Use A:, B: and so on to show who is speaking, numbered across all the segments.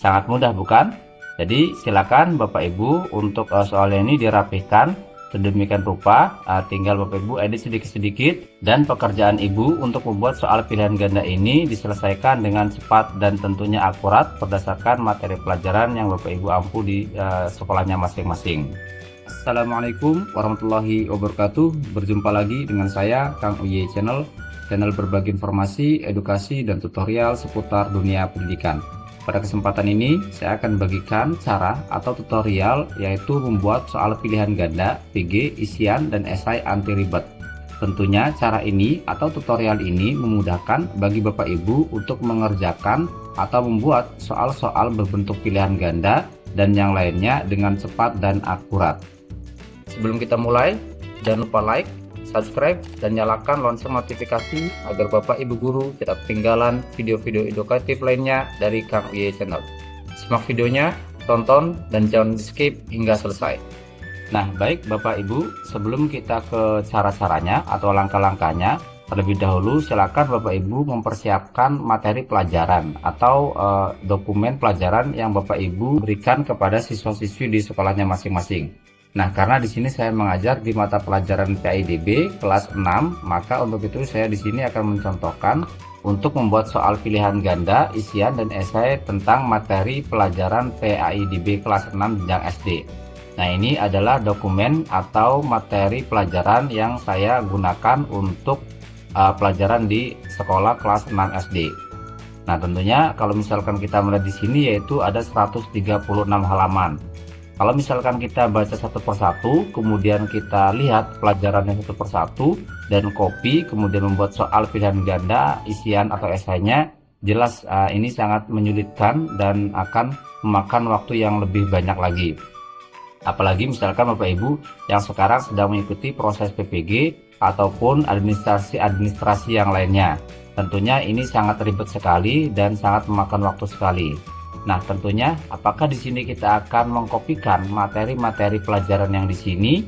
A: Sangat mudah bukan? Jadi silakan Bapak Ibu untuk soalnya ini dirapikan sedemikian rupa, tinggal Bapak Ibu edit sedikit-sedikit, dan pekerjaan Ibu untuk membuat soal pilihan ganda ini diselesaikan dengan cepat dan tentunya akurat berdasarkan materi pelajaran yang Bapak Ibu ampu di sekolahnya masing-masing. Assalamualaikum warahmatullahi wabarakatuh. Berjumpa lagi dengan saya Kang Uye channel berbagi informasi, edukasi, dan tutorial seputar dunia pendidikan. Pada kesempatan ini, saya akan bagikan cara atau tutorial yaitu membuat soal pilihan ganda, PG, isian, dan esai anti ribet. Tentunya cara ini atau tutorial ini memudahkan bagi Bapak Ibu untuk mengerjakan atau membuat soal-soal berbentuk pilihan ganda dan yang lainnya dengan cepat dan akurat. Sebelum kita mulai, jangan lupa like, subscribe, dan nyalakan lonceng notifikasi agar Bapak Ibu Guru tidak ketinggalan video-video edukatif lainnya dari Kang Uye channel. Simak videonya, tonton, dan jangan di skip hingga selesai. Nah baik Bapak Ibu, sebelum kita ke cara-caranya atau langkah-langkahnya, terlebih dahulu silakan Bapak Ibu mempersiapkan materi pelajaran atau dokumen pelajaran yang Bapak Ibu berikan kepada siswa-siswi di sekolahnya masing-masing. Nah, karena di sini saya mengajar di mata pelajaran PAIDB kelas 6, maka untuk itu saya di sini akan mencontohkan untuk membuat soal pilihan ganda, isian, dan esai tentang materi pelajaran PAIDB kelas 6 jenjang SD. Nah, ini adalah dokumen atau materi pelajaran yang saya gunakan untuk pelajaran di sekolah kelas 6 SD. Nah, tentunya kalau misalkan kita melihat di sini yaitu ada 136 halaman. Kalau misalkan kita baca satu persatu, kemudian kita lihat pelajarannya satu persatu, dan copy, kemudian membuat soal pilihan ganda, isian atau esainya, jelas ini sangat menyulitkan dan akan memakan waktu yang lebih banyak lagi. Apalagi misalkan Bapak Ibu yang sekarang sedang mengikuti proses PPG ataupun administrasi yang lainnya. Tentunya ini sangat ribet sekali dan sangat memakan waktu sekali. Nah, tentunya apakah di sini kita akan mengkopikan materi-materi pelajaran yang di sini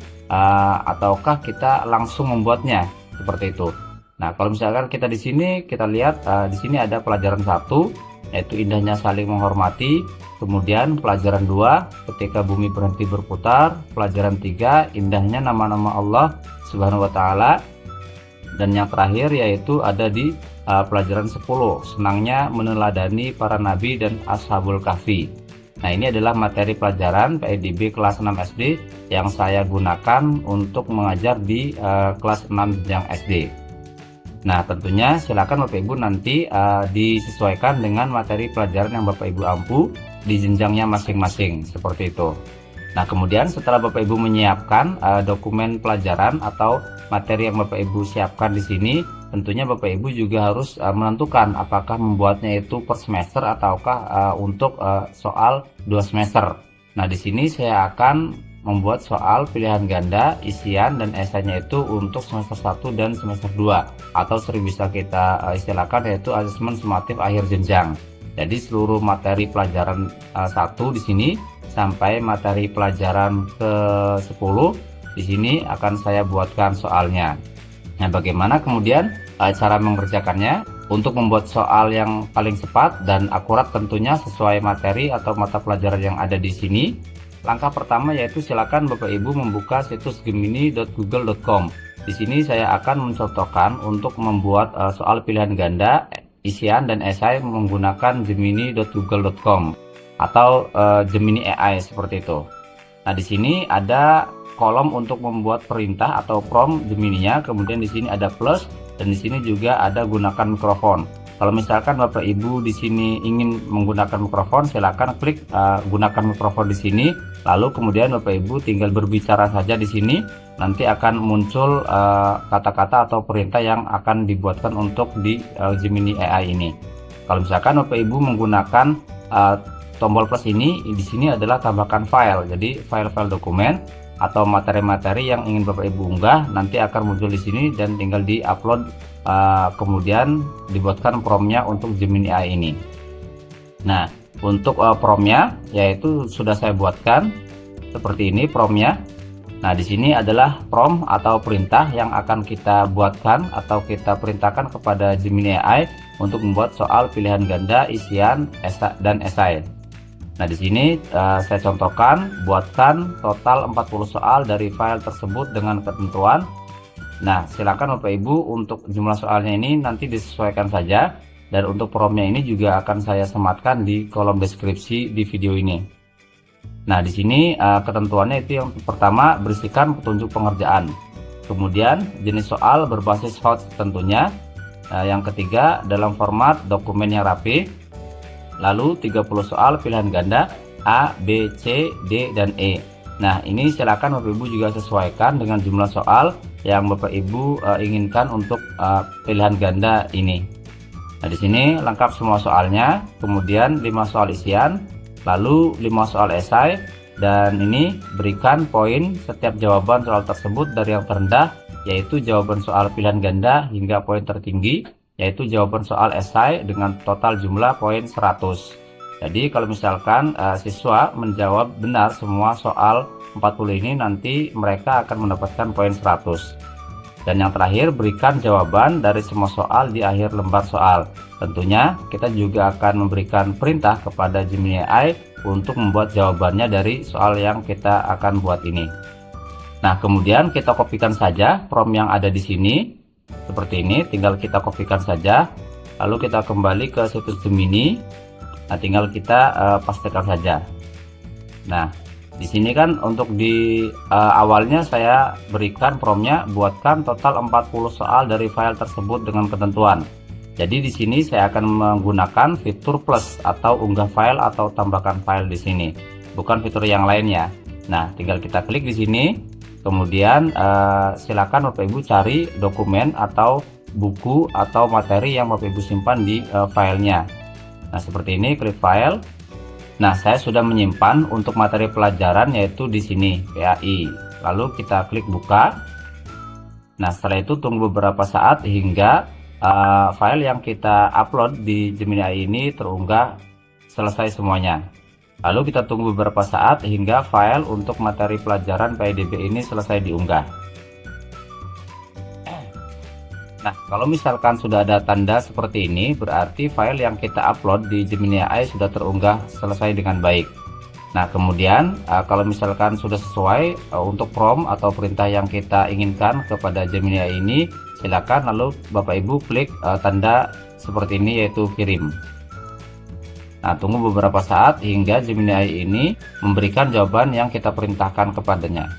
A: ataukah kita langsung membuatnya seperti itu. Nah, kalau misalkan kita di sini kita lihat di sini ada pelajaran 1 yaitu indahnya saling menghormati, kemudian pelajaran 2 ketika bumi berhenti berputar, pelajaran 3 indahnya nama-nama Allah Subhanahu wa taala, dan yang terakhir yaitu ada di pelajaran 10 senangnya meneladani para nabi dan ashabul kahfi. Nah, ini adalah materi pelajaran PAIDB kelas 6 SD yang saya gunakan untuk mengajar di kelas 6 jenjang SD. Nah, tentunya silakan Bapak Ibu nanti disesuaikan dengan materi pelajaran yang Bapak Ibu ampu di jenjangnya masing-masing seperti itu. Nah, kemudian setelah Bapak Ibu menyiapkan dokumen pelajaran atau materi yang Bapak Ibu siapkan di sini, tentunya Bapak Ibu juga harus menentukan apakah membuatnya itu per semester ataukah untuk soal 2 semester. Nah, di sini saya akan membuat soal pilihan ganda, isian, dan esainya itu untuk semester 1 dan semester 2 atau sering bisa kita istilahkan yaitu asesmen sumatif akhir jenjang. Jadi seluruh materi pelajaran 1 di sini sampai materi pelajaran ke-10 di sini akan saya buatkan soalnya. Nah, bagaimana kemudian cara mengerjakannya? Untuk membuat soal yang paling cepat dan akurat tentunya sesuai materi atau mata pelajaran yang ada di sini. Langkah pertama yaitu silakan Bapak Ibu membuka situs gemini.google.com. Di sini saya akan mencontohkan untuk membuat soal pilihan ganda, isian, dan esai menggunakan gemini.google.com atau Gemini AI seperti itu. Nah, di sini ada kolom untuk membuat perintah atau prompt Gemini-nya, kemudian di sini ada plus, dan di sini juga ada gunakan mikrofon. Kalau misalkan Bapak Ibu di sini ingin menggunakan mikrofon, silakan klik gunakan mikrofon di sini, lalu kemudian Bapak Ibu tinggal berbicara saja di sini, nanti akan muncul kata-kata atau perintah yang akan dibuatkan untuk di Gemini AI ini. Kalau misalkan Bapak Ibu menggunakan tombol plus ini, di sini adalah tambahkan file. Jadi file-file dokumen atau materi-materi yang ingin Bapak Ibu unggah nanti akan muncul di sini dan tinggal di-upload, kemudian dibuatkan promnya untuk Gemini AI ini. Nah, untuk promnya yaitu sudah saya buatkan seperti ini promnya. Nah, di sini adalah prompt atau perintah yang akan kita buatkan atau kita perintahkan kepada Gemini AI untuk membuat soal pilihan ganda, isian, dan esai. Nah, di sini saya contohkan, buatkan total 40 soal dari file tersebut dengan ketentuan. Nah, silakan Bapak Ibu untuk jumlah soalnya ini nanti disesuaikan saja, dan untuk promnya ini juga akan saya sematkan di kolom deskripsi di video ini. Nah, di sini ketentuannya itu yang pertama, berisikan petunjuk pengerjaan. Kemudian jenis soal berbasis hot tentunya. Yang ketiga, dalam format dokumen yang rapi. Lalu 30 soal pilihan ganda A, B, C, D, dan E. Nah, ini silakan Bapak Ibu juga sesuaikan dengan jumlah soal yang Bapak Ibu inginkan untuk pilihan ganda ini. Nah, di sini lengkap semua soalnya, kemudian 5 soal isian, lalu 5 soal esai, dan ini berikan poin setiap jawaban soal tersebut dari yang terendah, yaitu jawaban soal pilihan ganda, hingga poin tertinggi, yaitu jawaban soal esai dengan total jumlah poin 100. Jadi kalau misalkan siswa menjawab benar semua soal 40 ini, nanti mereka akan mendapatkan poin 100. Dan yang terakhir, berikan jawaban dari semua soal di akhir lembar soal. Tentunya kita juga akan memberikan perintah kepada Gemini AI untuk membuat jawabannya dari soal yang kita akan buat ini. Nah, kemudian kita kopikan saja prompt yang ada di sini. Seperti ini, tinggal kita kopikan saja, lalu kita kembali ke situs Gemini. Nah, tinggal kita pastikan saja. Nah, di sini kan untuk di awalnya saya berikan promptnya, buatkan total 40 soal dari file tersebut dengan ketentuan. Jadi di sini saya akan menggunakan fitur plus atau unggah file atau tambahkan file di sini, bukan fitur yang lainnya. Nah, tinggal kita klik di sini. Kemudian silakan Bapak Ibu cari dokumen atau buku atau materi yang Bapak Ibu simpan di filenya. Nah, seperti ini, klik file. Nah, saya sudah menyimpan untuk materi pelajaran yaitu di sini PAI. Lalu kita klik buka. Nah, setelah itu tunggu beberapa saat hingga file yang kita upload di Gemini AI ini terunggah selesai semuanya. Lalu kita tunggu beberapa saat hingga file untuk materi pelajaran PIDB ini selesai diunggah. Nah, kalau misalkan sudah ada tanda seperti ini, berarti file yang kita upload di Gemini AI sudah terunggah selesai dengan baik. Nah, kemudian kalau misalkan sudah sesuai untuk prompt atau perintah yang kita inginkan kepada Gemini AI ini, silakan lalu Bapak Ibu klik tanda seperti ini, yaitu kirim. Nah, tunggu beberapa saat hingga Gemini AI ini memberikan jawaban yang kita perintahkan kepadanya.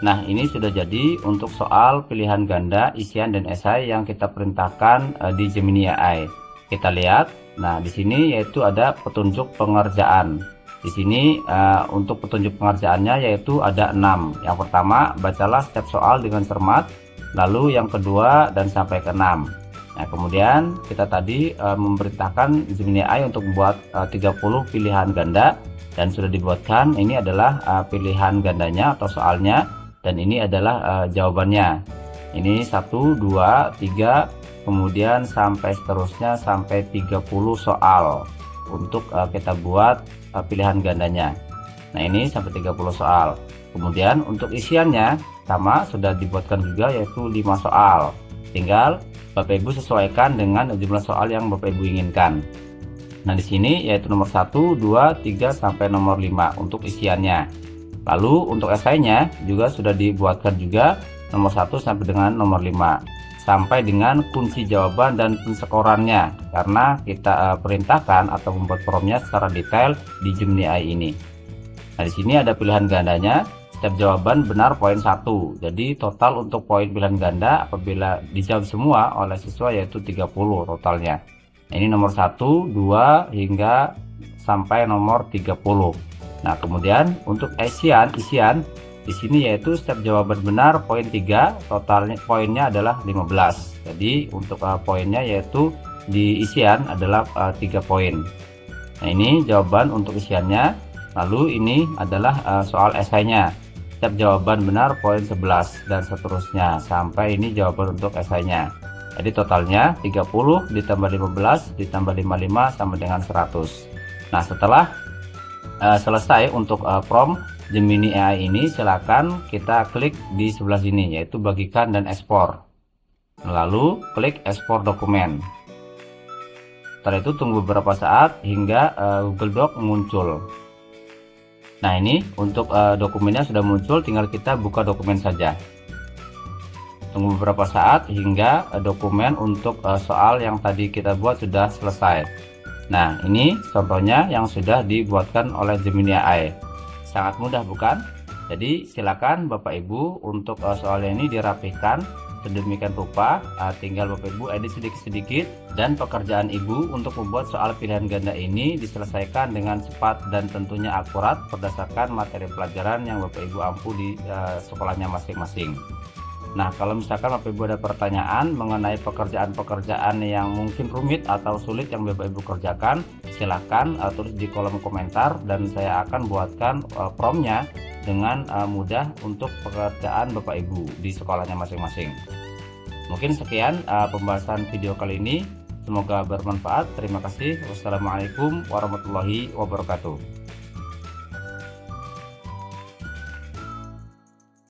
A: Nah, ini sudah jadi untuk soal pilihan ganda, isian, dan esai yang kita perintahkan di Gemini AI. Kita lihat, nah di sini yaitu ada petunjuk pengerjaan. Di sini untuk petunjuk pengerjaannya yaitu ada 6. Yang pertama, bacalah setiap soal dengan cermat. Lalu yang kedua dan sampai ke 6. Nah, kemudian kita tadi memerintahkan Gemini AI untuk membuat 30 pilihan ganda, dan sudah dibuatkan. Ini adalah pilihan gandanya atau soalnya, dan ini adalah jawabannya. Ini 1, 2, 3, kemudian sampai seterusnya sampai 30 soal untuk kita buat pilihan gandanya. Nah, ini sampai 30 soal. Kemudian untuk isiannya sama, sudah dibuatkan juga yaitu 5 soal. Tinggal Bapak Ibu sesuaikan dengan jumlah soal yang Bapak Ibu inginkan. Nah, di sini yaitu nomor 1, 2, 3 sampai nomor 5 untuk isiannya. Lalu untuk esainya juga sudah dibuatkan juga nomor 1 sampai dengan nomor 5 sampai dengan kunci jawaban dan penskorannya, karena kita perintahkan atau membuat promptnya secara detail di Gemini AI ini. Nah, di sini ada pilihan gandanya. Setiap jawaban benar poin 1. Jadi total untuk poin pilihan ganda apabila dijawab semua oleh siswa yaitu 30 totalnya. Nah, ini nomor 1, 2 hingga sampai nomor 30. Nah, kemudian untuk isian di sini yaitu setiap jawaban benar poin 3, totalnya poinnya adalah 15. Jadi untuk poinnya yaitu di isian adalah 3 poin. Nah, ini jawaban untuk isiannya. Lalu ini adalah soal esainya. Setiap jawaban benar poin 11 dan seterusnya sampai ini jawaban untuk esainya. Jadi totalnya 30 ditambah 15 ditambah 55 sama dengan 100. Nah, setelah selesai untuk prompt Gemini AI ini, silakan kita klik di sebelah sini yaitu bagikan dan ekspor. Lalu klik ekspor dokumen. Setelah itu tunggu beberapa saat hingga Google Doc muncul. Nah, ini untuk dokumennya sudah muncul, tinggal kita buka dokumen saja. Tunggu beberapa saat hingga dokumen untuk soal yang tadi kita buat sudah selesai. Nah, ini contohnya yang sudah dibuatkan oleh Gemini AI. Sangat mudah bukan? Jadi silakan Bapak Ibu untuk soalnya ini dirapikan sedemikian rupa, tinggal Bapak Ibu edit sedikit-sedikit, dan pekerjaan Ibu untuk membuat soal pilihan ganda ini diselesaikan dengan cepat dan tentunya akurat berdasarkan materi pelajaran yang Bapak Ibu ampu di sekolahnya masing-masing. Nah, kalau misalkan Bapak Ibu ada pertanyaan mengenai pekerjaan-pekerjaan yang mungkin rumit atau sulit yang Bapak Ibu kerjakan, silahkan tulis di kolom komentar dan saya akan buatkan promnya dengan mudah untuk pekerjaan Bapak Ibu di sekolahnya masing-masing. Mungkin sekian pembahasan video kali ini, semoga bermanfaat. Terima kasih. Wassalamualaikum warahmatullahi wabarakatuh.